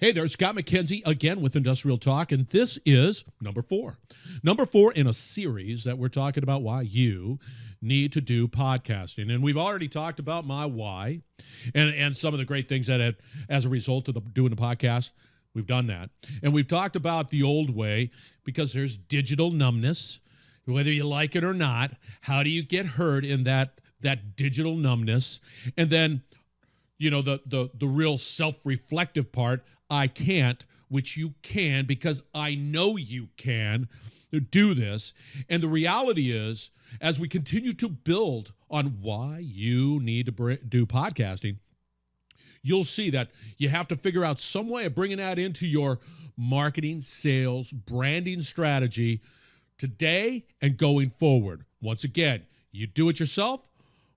Hey there, Scott McKenzie again with Industrial Talk, and this is number 4. Number 4 in a series that we're talking about why you need to do podcasting. And we've already talked about my why and some of the great things that had, as a result of doing the podcast, we've done that. And we've talked about the old way because there's digital numbness, whether you like it or not. How do you get hurt in that digital numbness? And then, you know, the real self-reflective part, I can't, which you can because I know you can do this. And the reality is, as we continue to build on why you need to do podcasting, you'll see that you have to figure out some way of bringing that into your marketing, sales, branding strategy today and going forward. Once again, you do it yourself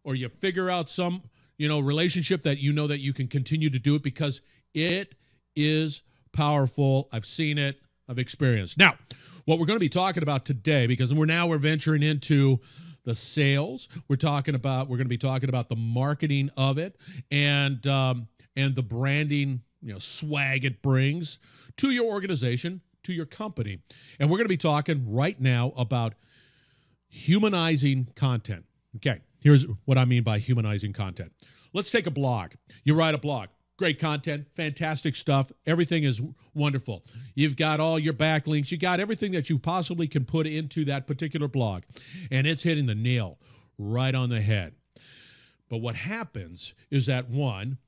or you figure out some, relationship that you know that you can continue to do it because it is powerful. I've seen it. I've experienced. Now, what we're going to be talking about today, because we're venturing into the sales. We're going to be talking about the marketing of it and the branding, swag it brings to your organization, to your company. And we're going to be talking right now about humanizing content. Okay, here's what I mean by humanizing content. Let's take a blog. You write a blog. Great content, fantastic stuff. Everything is wonderful. You've got all your backlinks. You got everything that you possibly can put into that particular blog. And it's hitting the nail right on the head. But what happens is that, one,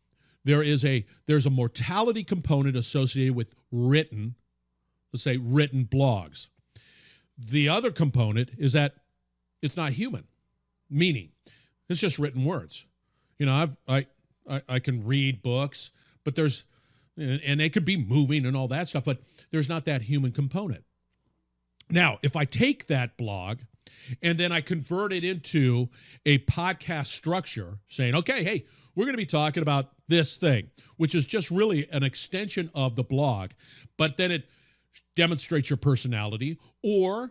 there's a mortality component associated with written blogs. The other component is that it's not human, meaning it's just written words. I can read books, but and they could be moving and all that stuff, but there's not that human component. Now, if I take that blog and then I convert it into a podcast structure saying, okay, hey, we're going to be talking about this thing, which is just really an extension of the blog, but then it demonstrates your personality, or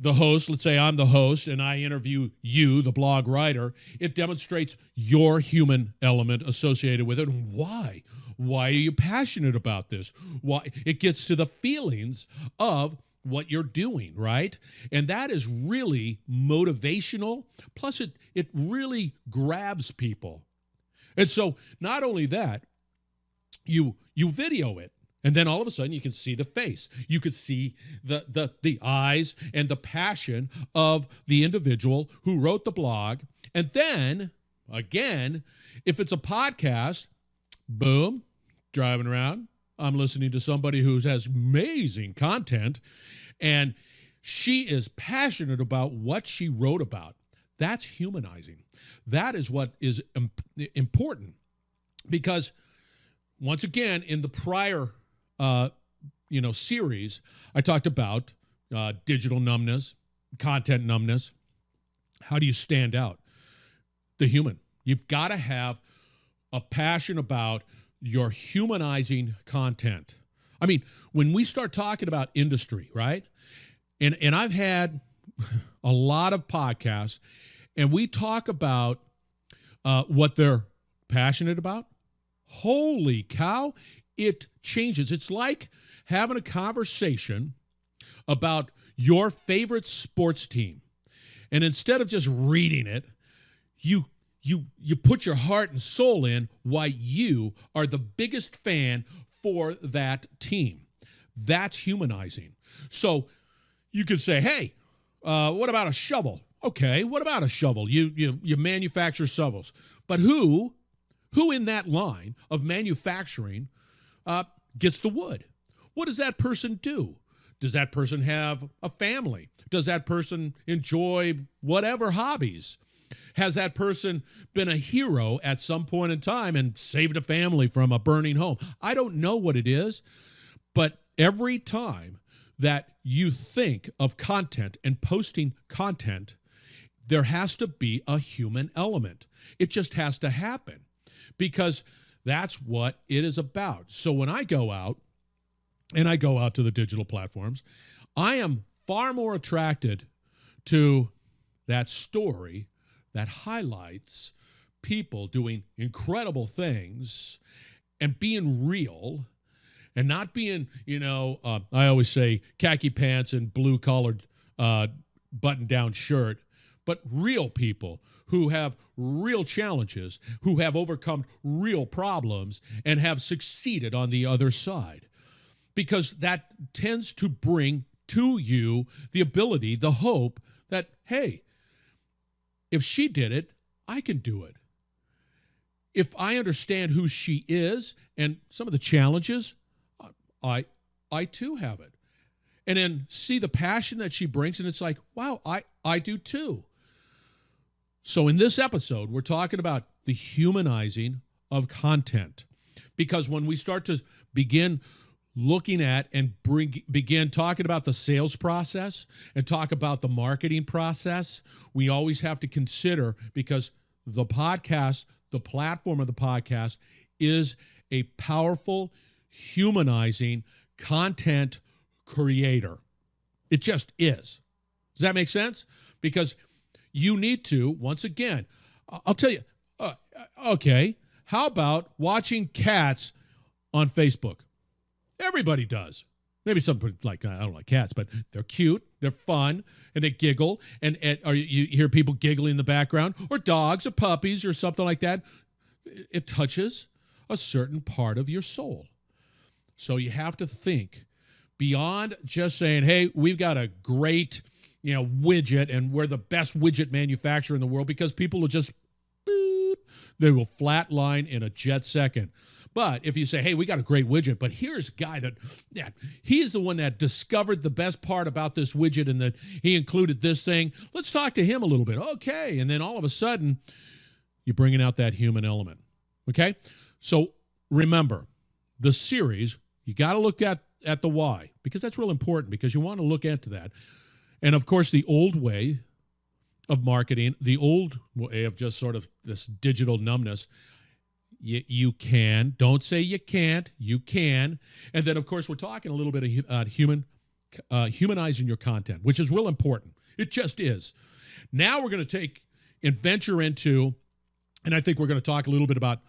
the host, let's say I'm the host and I interview you, the blog writer, it demonstrates your human element associated with it. And why? Why are you passionate about this? Why? It gets to the feelings of what you're doing, right? And that is really motivational. Plus, it really grabs people. And so not only that, you video it. And then all of a sudden you can see the face. You could see the eyes and the passion of the individual who wrote the blog. And then, again, if it's a podcast, boom, driving around, I'm listening to somebody who has amazing content, and she is passionate about what she wrote about. That's humanizing. That is what is important. Because, once again, in the prior series, I talked about digital numbness, content numbness. How do you stand out? The human. You've got to have a passion about your humanizing content. I mean, when we start talking about industry, right? And I've had a lot of podcasts, and we talk about what they're passionate about. Holy cow! It changes. It's like having a conversation about your favorite sports team. And instead of just reading it, you put your heart and soul in why you are the biggest fan for that team. That's humanizing. So you could say, hey, what about a shovel? Okay, what about a shovel? You manufacture shovels. But who in that line of manufacturing gets the wood? What does that person do? Does that person have a family? Does that person enjoy whatever hobbies? Has that person been a hero at some point in time and saved a family from a burning home? I don't know what it is, but every time that you think of content and posting content, there has to be a human element. It just has to happen because that's what it is about. So when I go out to the digital platforms, I am far more attracted to that story that highlights people doing incredible things and being real and not being, I always say khaki pants and blue collared button down shirt, but real people who have real challenges, who have overcome real problems and have succeeded on the other side. Because that tends to bring to you the ability, the hope that, hey, if she did it, I can do it. If I understand who she is and some of the challenges, I too have it. And then see the passion that she brings, and it's like, wow, I do too. So in this episode, we're talking about the humanizing of content. Because when we start to begin looking at and begin talking about the sales process and talk about the marketing process, we always have to consider, because the podcast, the platform of the podcast, is a powerful, humanizing content creator. It just is. Does that make sense? Because you need to, once again, I'll tell you, okay, how about watching cats on Facebook? Everybody does. Maybe some like, I don't like cats, but they're cute, they're fun, and they giggle, or you hear people giggling in the background, or dogs or puppies or something like that. It touches a certain part of your soul. So you have to think beyond just saying, hey, we've got a great, widget, and we're the best widget manufacturer in the world, because people will just, boop, they will flatline in a jet second. But if you say, hey, we got a great widget, but here's a guy he's the one that discovered the best part about this widget, and that he included this thing. Let's talk to him a little bit. Okay. And then all of a sudden, you're bringing out that human element. Okay. So remember, the series, you got to look at the why, because that's real important, because you want to look into that. And of course, the old way of marketing, the old way of just sort of this digital numbness, you can. Don't say you can't. You can. And then, of course, we're talking a little bit of humanizing your content, which is real important. It just is. Now we're going to take and venture into, and I think we're going to talk a little bit about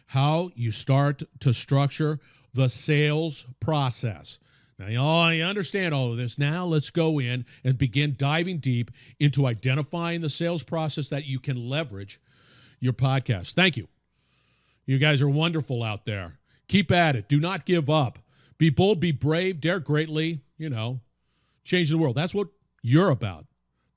how you start to structure the sales process. Now, you understand all of this. Now let's go in and begin diving deep into identifying the sales process that you can leverage your podcast. Thank you. You guys are wonderful out there. Keep at it. Do not give up. Be bold, be brave, dare greatly, change the world. That's what you're about.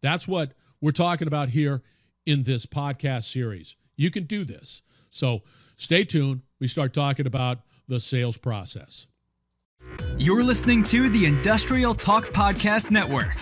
That's what we're talking about here in this podcast series. You can do this. So stay tuned. We start talking about the sales process. You're listening to the Industrial Talk Podcast Network.